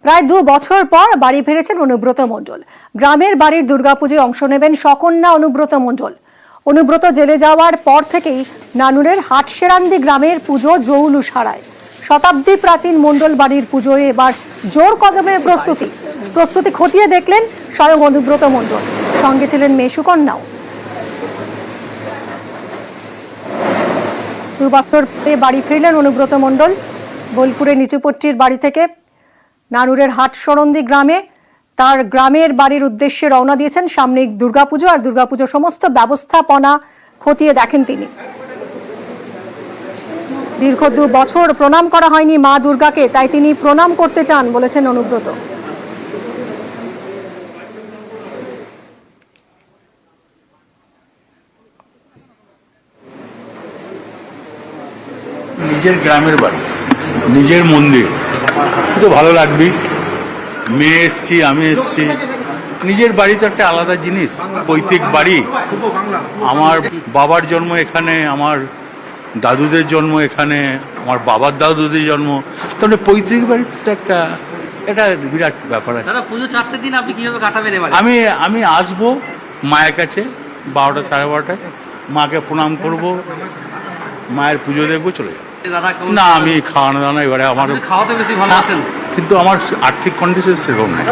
প্রায় 2 বছর পর বাড়ি ফিরেছেন অনুব্রত মণ্ডল। গ্রামের বাড়ির দুর্গাপুজোয় অংশ নেবেন সকন্যা অনুব্রত মণ্ডল। অনুব্রত জেলে যাওয়ার পর থেকেই নানুরের হাটসেরান্দি গ্রামের পুজো জৌলুস হারায়। শতাব্দী প্রাচীন মণ্ডল বাড়ির পুজোয় এবার জোর কদমে প্রস্তুতি খতিয়ে দেখলেন স্বয়ং অনুব্রত মণ্ডল। সঙ্গে ছিলেন মেয়ে সুকন্যাও। 2 বছর পরে বাড়ি ফিরলেন অনুব্রত মণ্ডল। বোলপুরে নিচুপট্টির বাড়ি থেকে নানুরের হাটসরন্দি গ্রামে তার গ্রামের বাড়ির উদ্দেশ্যে রওনা দিয়েছেন। সামনে দুর্গাপুজো, আর দুর্গাপুজোর সমস্ত ব্যবস্থাপনা খতিয়ে দেখেন তিনি। দীর্ঘ 2 বছর প্রণাম করা হয়নি মা দুর্গাকে, তাই তিনি প্রণাম করতে চান বলেছেন অনুব্রত। নিজের গ্রামের বাড়ি, নিজের মন্দির, তো ভালো লাগবে। মেয়ে এসছি, আমি এসছি, নিজের বাড়ি তো একটা আলাদা জিনিস, পৈতৃক বাড়ি। আমার বাবার জন্ম এখানে, আমার দাদুদের জন্ম এখানে, আমার বাবার দাদুদের জন্ম, তাহলে পৈতৃক বাড়িতে তো একটা এটা বিরাট ব্যাপার আছে। পুজো 4টে দিন আপনি কিভাবে কাটাবেন এবারে? আমি আসবো মায়ের কাছে 12টা সাড়ে 12টায়, মাকে প্রণাম করব, মায়ের পুজো দেখবো, চলে যাবো। না, আমি খাওয়ানো দাওয়ানো এবারে আমার খাওয়াতে বেশি ভালো আছেন, কিন্তু আমার আর্থিক কন্ডিশন সেরকম নেই।